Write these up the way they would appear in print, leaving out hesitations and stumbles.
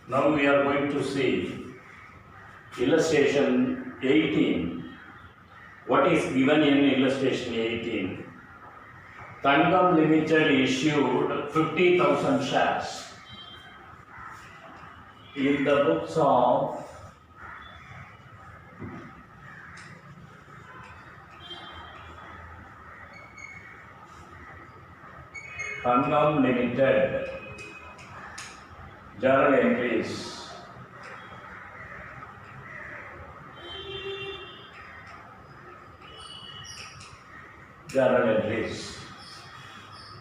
Now we are going to see illustration 18. What is given in illustration 18? Tangam Limited issued 50,000 shares in the books of Tangam Limited journal entries.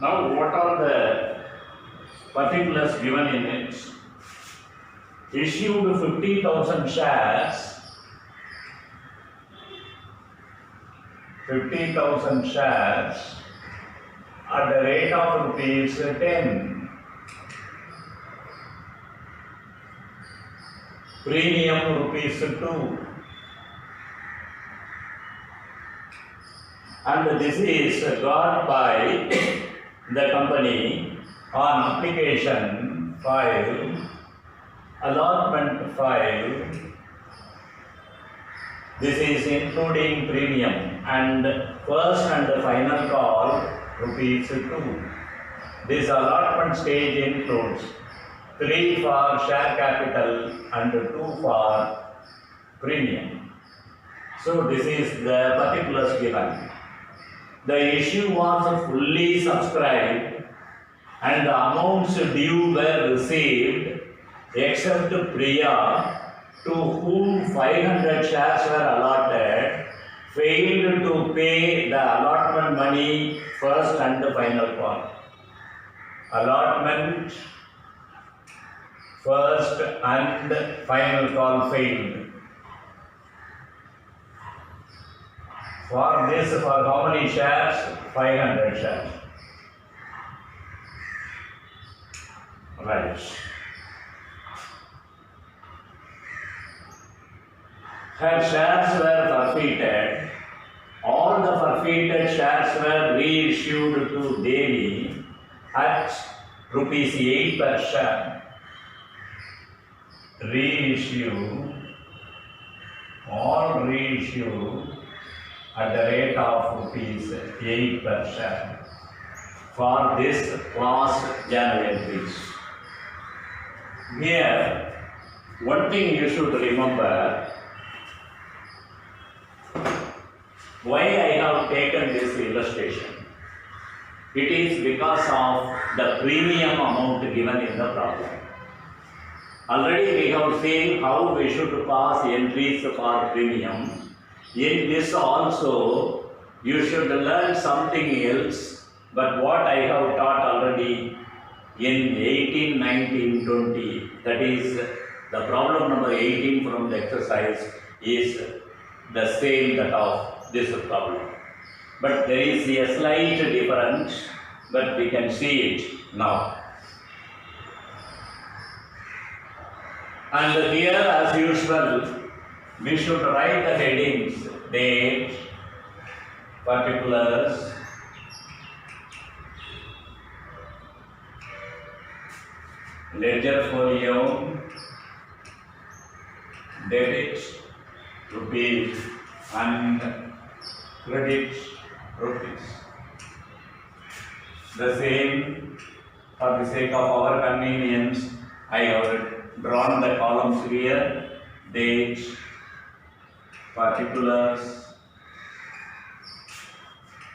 Now, what are the particulars given in it? Issued 50,000 shares. 50,000 shares at the rate of rupees 10. Premium rupees 2. And this is got by the company on application file, allotment file. This is including premium and first and final call rupees 2. This allotment stage includes 3 for share capital and 2 for premium. So this is the particulars given. The issue was fully subscribed and the amounts due were received except Priya, to whom 500 shares were allotted, failed to pay the allotment money first and final call. Allotment first and final call failed. For this, for how many shares? 500 shares. Right. Her shares were forfeited. All the forfeited shares were reissued to Devi at rupees 8 per share. All reissue at the rate of rupees 8 per share for this last journal entries. Here, one thing you should remember, why I have taken this illustration. It is because of the premium amount given in the problem. Already we have seen how we should pass entries for premium. In this also, you should learn something else, but what I have taught already in 18, 19, 20, that is the problem number 18 from the exercise is the same that of this problem. But there is a slight difference, but we can see it now. And here, as usual, we should write the headings, date, particulars, ledger folio, debit, rupees, and credit, rupees. The same, for the sake of our convenience, I have drawn the columns here, date, particulars,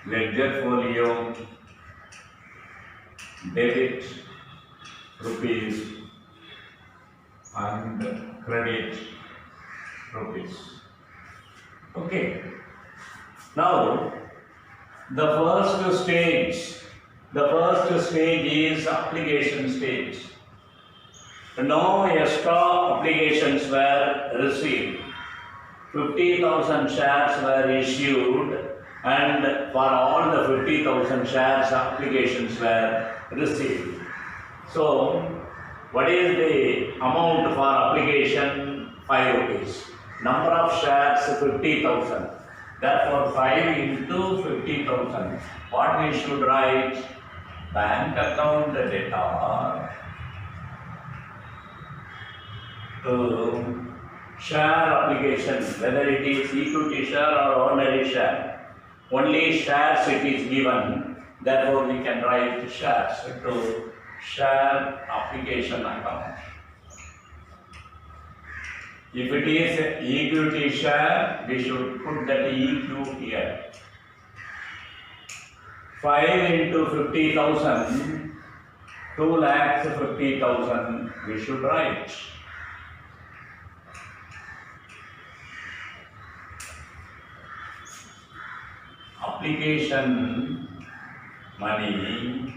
ledger folio, debit, rupees, and credit, rupees. Okay. Now, the first stage is application stage. No extra applications were received. 50,000 shares were issued, and for all the 50,000 shares applications were received. So, what is the amount for application? 5 rupees. Number of shares 50,000. Therefore, 5 into 50,000. What we should write? Bank account data to share application, whether it is equity share or ordinary share. Only shares it is given, therefore we can write shares to share application account. If it is equity share, we should put that EQ here. 5 into 50,000, 2,50,000 we should write. Application money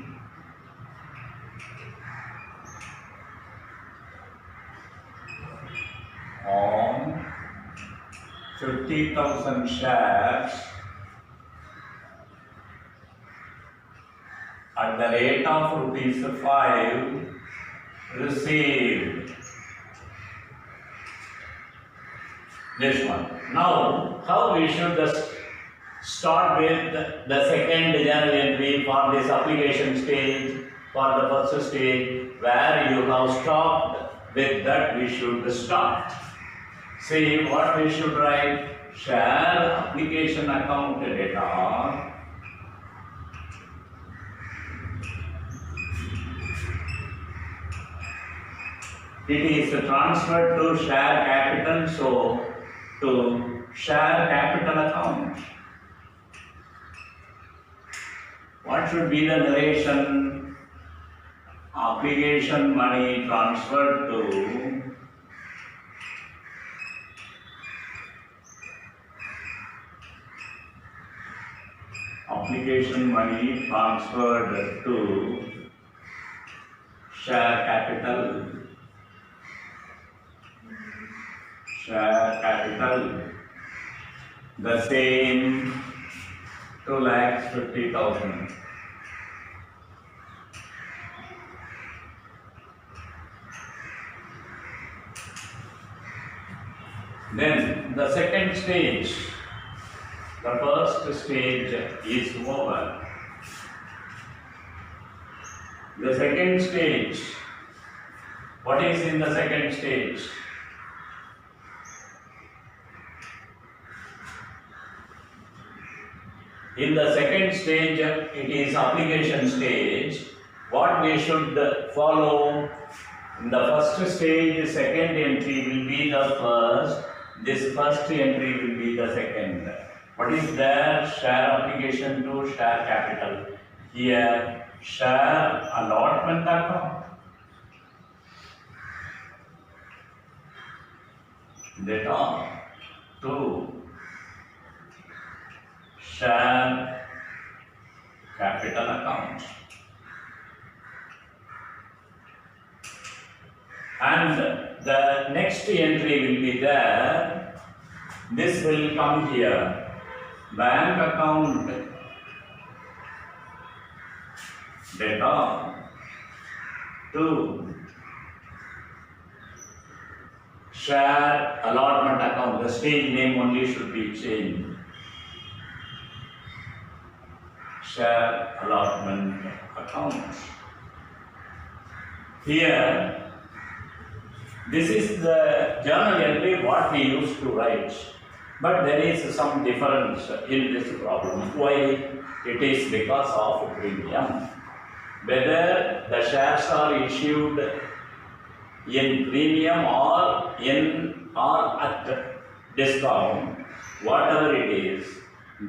on 50,000 shares at the rate of ₹5 received. This one. Now, how we should just start with the second journal entry for this application stage, for the first stage, where you have stopped with that we should start. See what we should write: share application account data it is transferred to share capital, so to share capital account. What should be the narration? Application money transferred to application money transferred to share capital. Share capital, the same 2,50,000. Then the second stage, the first stage is over. The second stage, what is in the second stage? In the second stage, it is application stage. What we should follow? In the first stage, second entry will be the first. This first entry will be the second. What is there? Share application to share capital. Here, share allotment account. Data to share capital account. And the next entry will be there. This will come here. Bank account data to share allotment account. The stage name only should be changed. Share allotment account. Here, this is the journal entry what we used to write, but there is some difference in this problem. Why? It is because of premium. Whether the shares are issued in premium or at discount, whatever it is,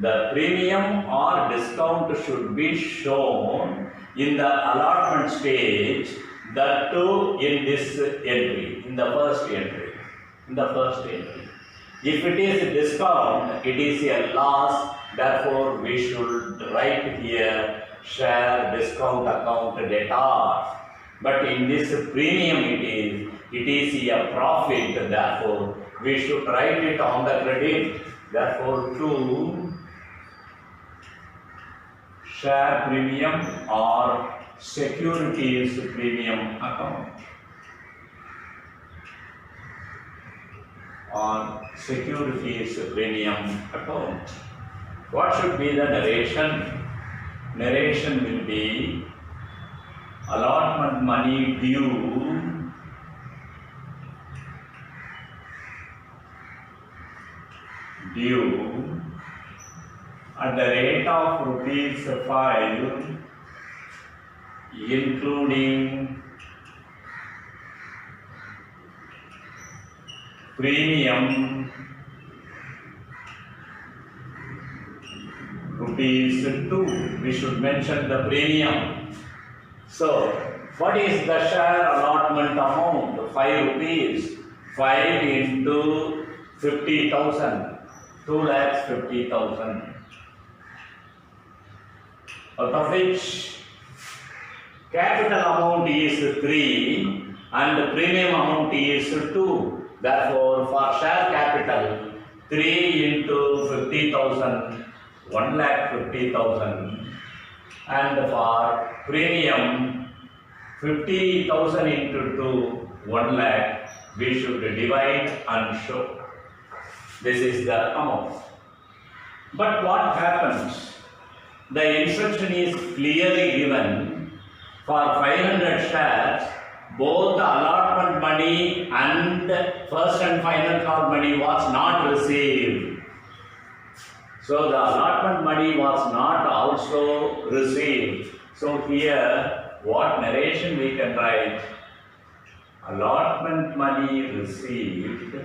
the premium or discount should be shown in the allotment stage, that too in this entry, in the first entry. If it is a discount, it is a loss, therefore we should write here share discount account data. But in this premium it is a profit, therefore we should write it on the credit. Therefore to share premium or securities premium account or securities premium account. What should be the narration? Narration will be allotment money due due at the rate of rupees 5, including premium rupees 2. We should mention the premium. So, what is the share allotment amount? 5 rupees. 5 into 50,000. 2,50,000. Out of which capital amount is 3 and the premium amount is 2. Therefore, for share capital, 3 into 50,000, 1,50,000, and for premium, 50,000 into 2, 1 lakh, we should divide and show. This is the amount. But what happens? The instruction is clearly given for 500 shares, both the allotment money and first and final call money was not received. So the allotment money was not also received. So here, what narration we can write? Allotment money received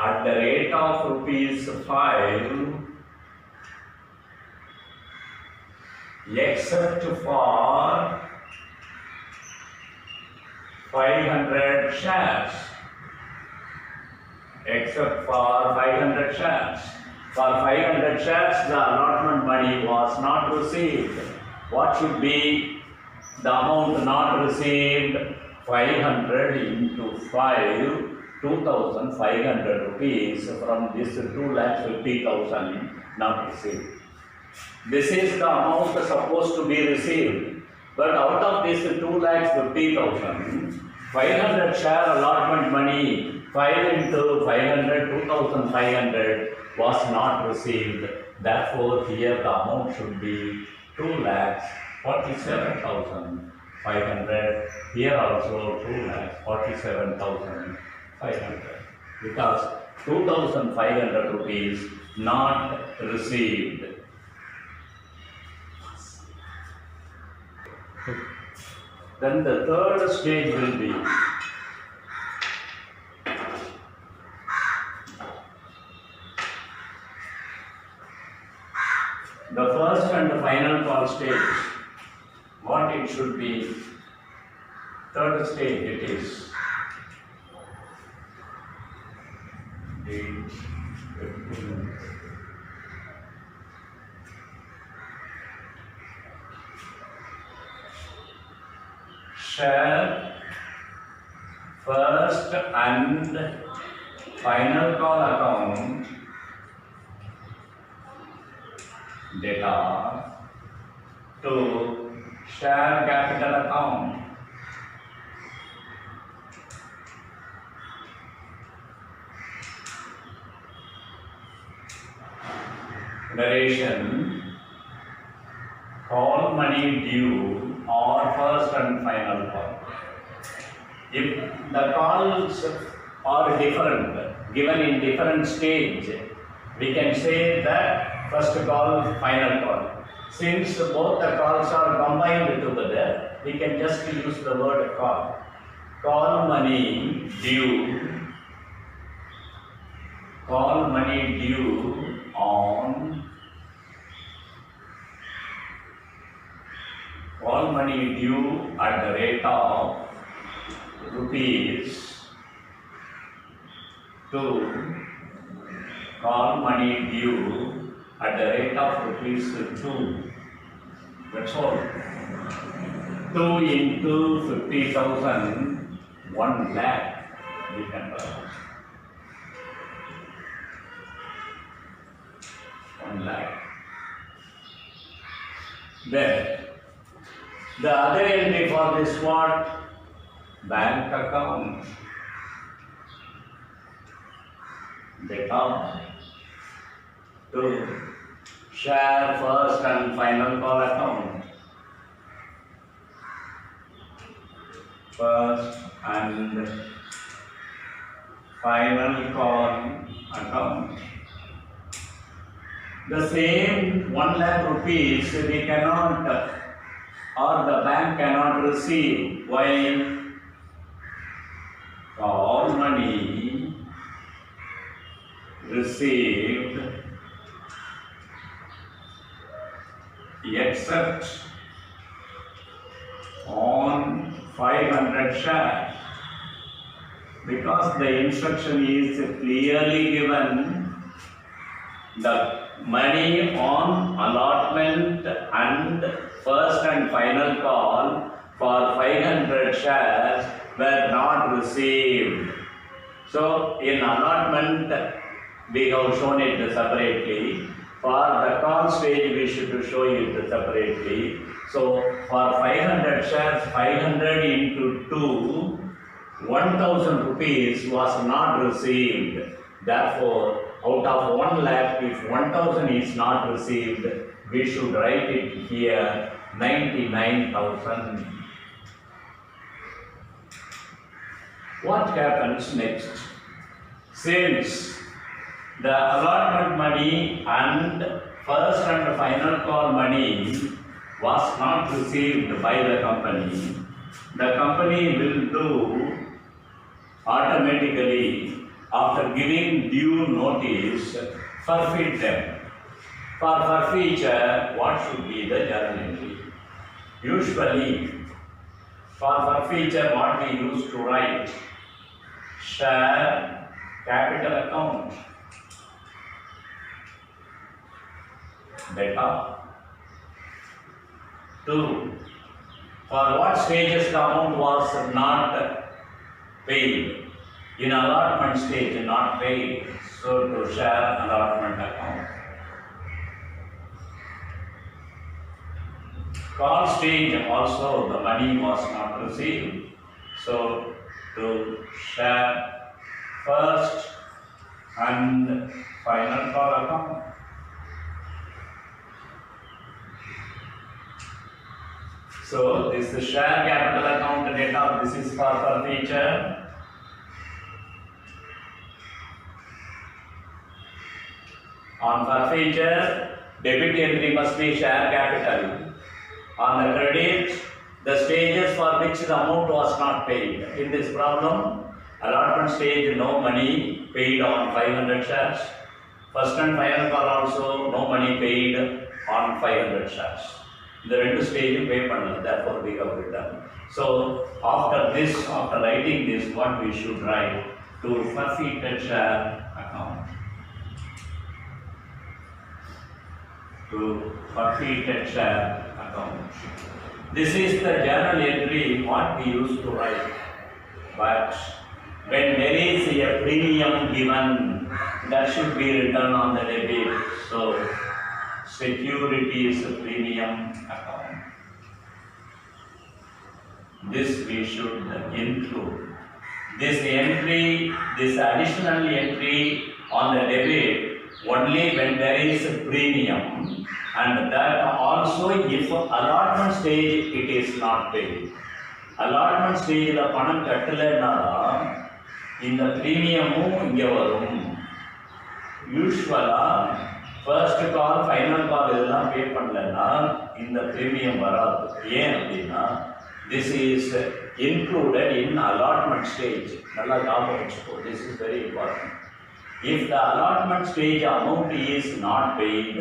at the rate of rupees 5, except for 500 shares. Except for 500 shares. For 500 shares, the allotment money was not received. What should be the amount not received? 500 into 5, 2,500 rupees from this 2,50,000 not received. This is the amount supposed to be received. But out of this 2,50,000, 500 share allotment money, 5 into 500, 2,500 was not received. Therefore, here the amount should be 2,47,500. Here also 2,47,500. Because 2,500 rupees not received. Then the third stage will be the first and the final call stage. What it should be? Third stage it is. Share first and final call account data to share capital account. Narration: call money due or first and final call. If the calls are different, given in different stage, we can say that first call, final call. Since both the calls are combined together, we can just use the word call. Call money due. Call money due on. Call money due at the rate of rupees 2. Call money due at the rate of rupees 2. That's all. 2 into 50,000, 1 lakh we can write. 1 lakh. Then the other entry for this what? Bank account. Data to share first and final call account. first and final call account. The same 1 lakh rupees we cannot or the bank cannot receive while call money received except on 500 shares, because the instruction is clearly given. The money on allotment and first and final call for 500 shares were not received. So in allotment we have shown it separately. For the call stage we should show it separately. So for 500 shares, 500 into 2, 1000 rupees was not received. Therefore, out of 1 lakh, if 1000 is not received, we should write it here 99,000. What happens next? Since the allotment money and first and final call money was not received by the company will do automatically, after giving due notice, forfeit them. For forfeiture, what should be the journal entry? Usually, for forfeiture, what we used to write? Share capital account. Data. 2. For what stages the amount was not paid? In allotment stage, not paid. So to share allotment account. Call stage also the money was not received. So to share first and final call account. So this is the share capital account data. This is for forfeiture. On forfeiture, debit entry must be share capital. On the credit, the stages for which the amount was not paid. In this problem, allotment stage, no money paid on 500 shares. First and final call also, no money paid on 500 shares. The two stage pay panel, therefore we have written. So after this, after writing this, what we should write? To forfeited share account. To forfeited share account. This is the journal entry what we used to write. But when there is a premium given, that should be written on the debit. So securities premium account. This we should include. This entry, this additional entry on the debit only when there is a premium, and that also if allotment stage it is not paid. Allotment stage la panam kattalana இந்த பிரீமியமும் இங்க வரும். யூஸ்வலா first கால் final கால் இதெல்லாம் பே பண்ணலன்னா இந்த premium வராது. ஏன் அப்படின்னா this is included in allotment stage. நல்லா ஞாபகம் வச்சுக்கோ, this is very important. If the allotment stage amount is not paid,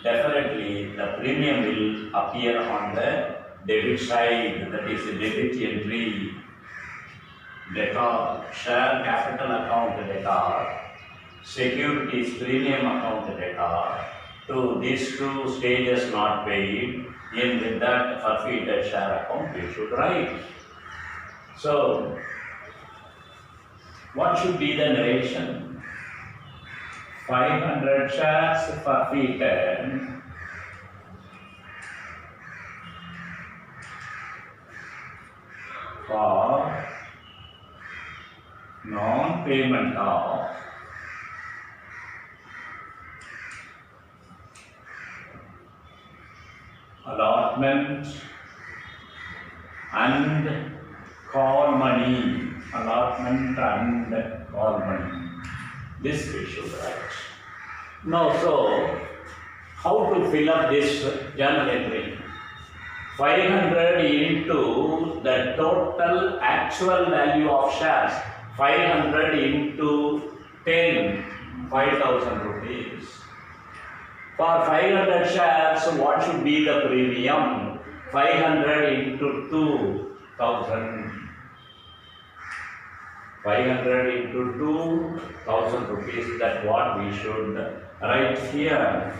definitely the premium will appear on the debit side, that is the debit entry. Data, share capital account data, securities premium account data. To these two stages not paid, in with that forfeited share account we should write. So, what should be the narration? 500 shares forfeited for non-payment of allotment and call investment and carbon. This we should write. Now, so how to fill up this journal entry? 500 into the total actual value of shares. 500 into 10, 5,000 rupees. For 500 shares, what should be the premium? 500 into 2,000. 500 into 2,000 rupees, that's what we should write here.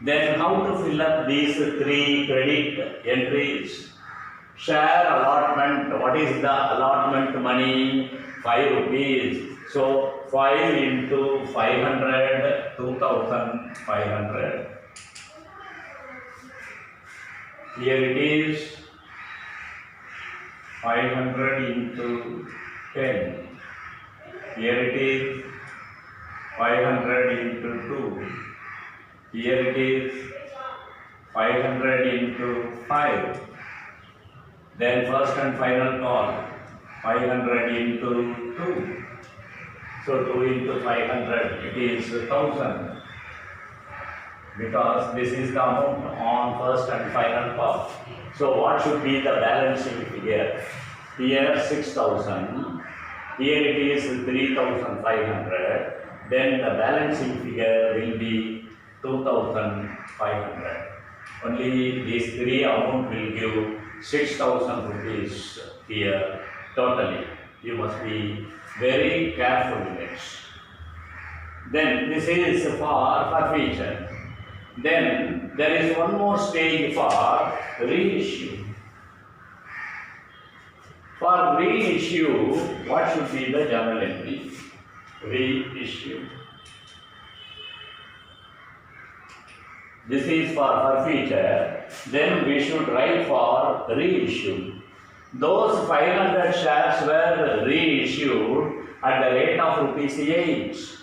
Then how to fill up these three credit entries? Share allotment, what is the allotment money? 5 rupees. So 5 into 500, 2,500. Here it is 500 into 10. Here it is 500 into 2. Here it is 500 into 5. Then first and final call 500 into 2. So 2 into 500, it is 1,000. Because this is the amount on first and final call. So what should be the balancing figure? Here 6,000. Here it is 3,500. Then the balancing figure will be 2,500. Only these three amount will give 6,000 rupees here totally. You must be very careful in it. Then this is for forfeiture. Then there is one more stage for reissue. For reissue, what should be the journal entry? Reissue. This is for forfeiture. Then we should write for reissue. Those 500 shares were reissued at the rate of ₹8.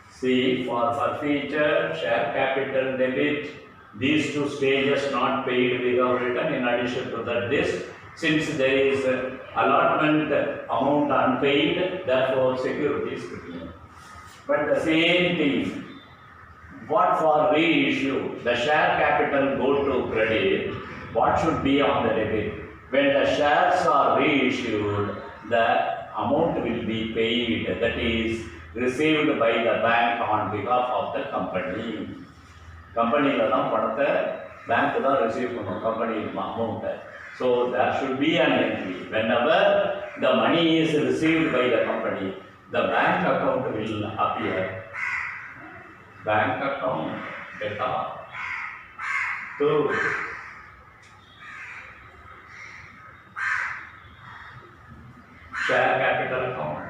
See, for forfeiture, share capital debit, these two stages not paid, we have written. In addition to that, this, since there is allotment amount unpaid, therefore security is written. But the same thing, what for reissue? The share capital go to credit, what should be on the debit? When the shares are reissued, the amount will be paid, that is received by the bank on behalf of the company. Company la dhaan panatha bank da receive panum company amount. So there should be an entry. Whenever the money is received by the company, the bank account will appear. Bank account data to share capital account.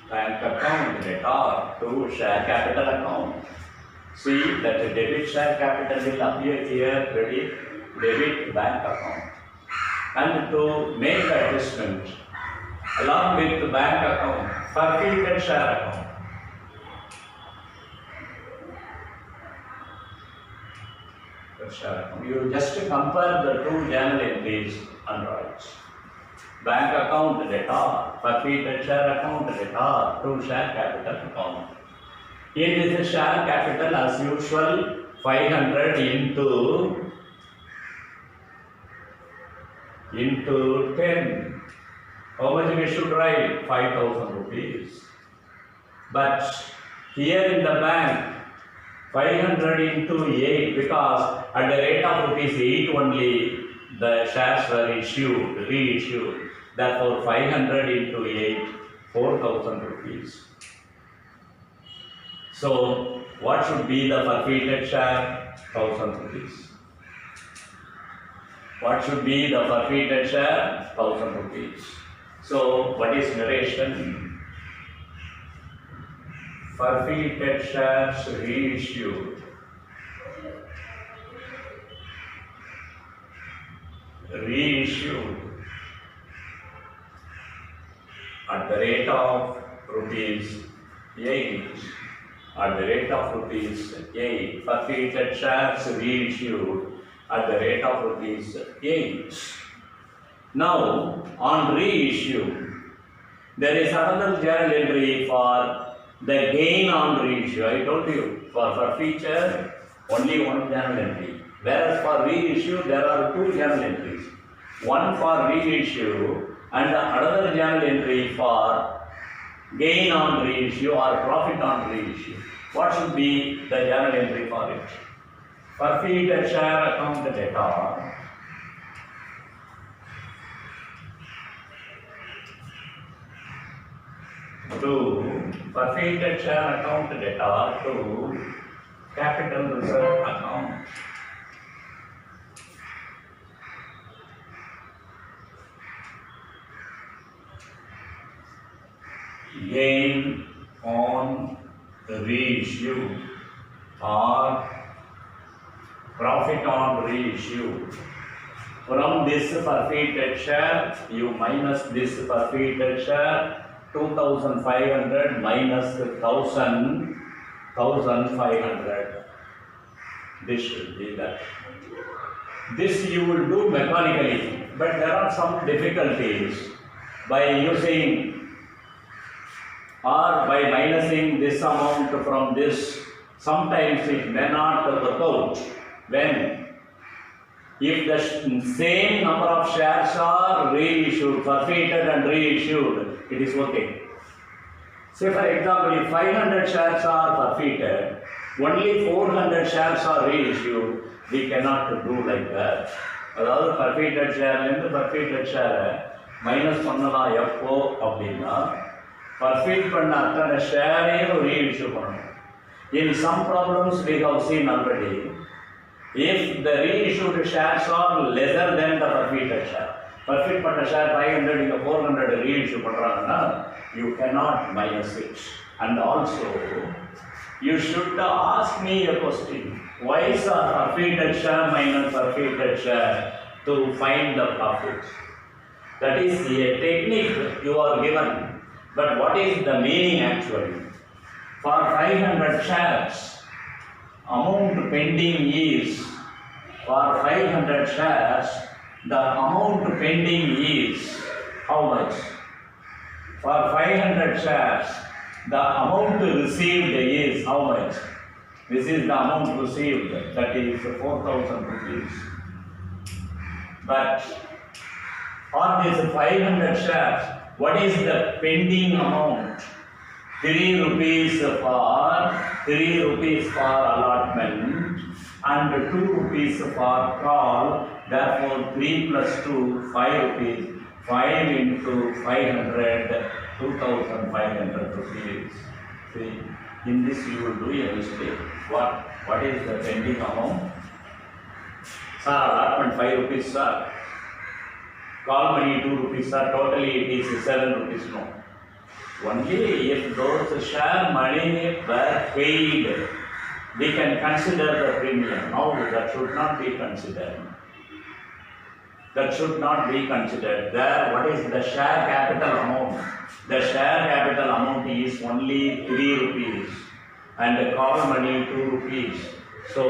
Bank account data to share capital account. See that the debit share capital will appear here, credit, debit bank account. And to make the adjustment along with the bank account, forfeited share account. You just compare the two journal entries and write. Bank account data, forfeited share account data, to share capital account. In this share capital, as usual, 500 into 10. How much we should write? 5,000 rupees. But here in the bank, 500 into 8, because at the rate of ₹8 only the shares were reissued. Therefore, 500 into 8, 4,000 rupees. So, what should be the forfeited share? 1,000 rupees. What should be the forfeited share? 1,000 rupees. So, what is narration? Forfeited shares reissued. Reissued at the rate of ₹8. At the rate of ₹8. Forfeited shares reissued at the rate of ₹8. Now, on reissue, there is another journal entry for the gain on reissue. I told you, for feature, only one journal entry. Whereas for reissue, there are two journal entries. One for reissue and another journal entry for gain on reissue or profit on reissue. What should be the journal entry for it? Forfeited share account data. To forfeited share account data to capital reserve account. Gain on reissue or profit on reissue. From this forfeited share, you minus this forfeited share, 2,500 minus 1,500. This should be that. This you will do mechanically, but there are some difficulties by using or by minusing this amount from this. Sometimes it may not work out. When if the same number of shares are reissued, forfeited and reissued, it is okay. Say for example, if 500 shares are forfeited, only 400 shares are reissued, we cannot do like that. அதாவது forfeited shareலேருந்து forfeited share minus பண்ணலாம் எப்போ அப்படின்னா forfeit பண்ண அத்தனை ஷேரையும் reissue பண்ணணும். In some problems we have seen already, if the reissued shares are lesser than the forfeited share, forfeit பண்ண share 500 இங்க 400 reissue பண்றாங்கன்னா you cannot minus it. And also you should ask me a question, why is a forfeited share minus forfeited share to find the profit? That is a technique you are given, but what is the meaning actually? For 500 shares, amount pending is, for 500 shares, the amount pending is how much? For 500 shares, the amount received is how much? This is the amount received, that is 4,000 rupees. But for this 500 shares, what is the pending amount? 3 rupees for allotment and 2 rupees for call. Therefore 3 plus 2, 5 rupees. 5 into 500, 2,500 rupees. See, in this you will do a mistake. What is the pending amount? Sir, allotment 5 rupees, sir. Call money 2 rupees, sir. Totally it is 7 rupees, no. Only if those share money were paid, we can consider the premium. Now that should not be considered. That should not be considered. There, what is the share capital amount? The share capital amount is only 3 rupees and the call money 2 rupees. So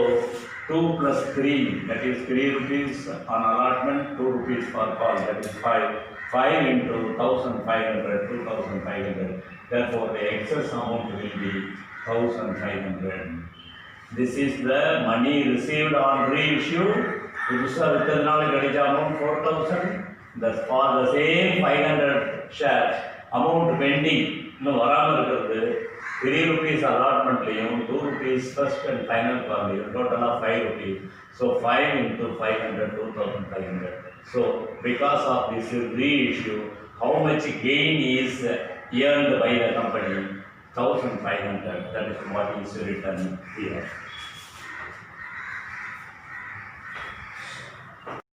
2 plus 3, that is 3 rupees on allotment, 2 rupees for call, that is 5. 5 into 1,500, 2,500. Therefore, the excess amount will be 1,500. This is the money received on reissue. Amount 4,000. Thus, for the same 500 shares, amount pending. No, 3 rupees allotment, 2 rupees first and final value, total of 5 rupees. So 5 into 500, 2,500. So because of this reissue, how much gain is earned by the company? 1,500. That is what is written here.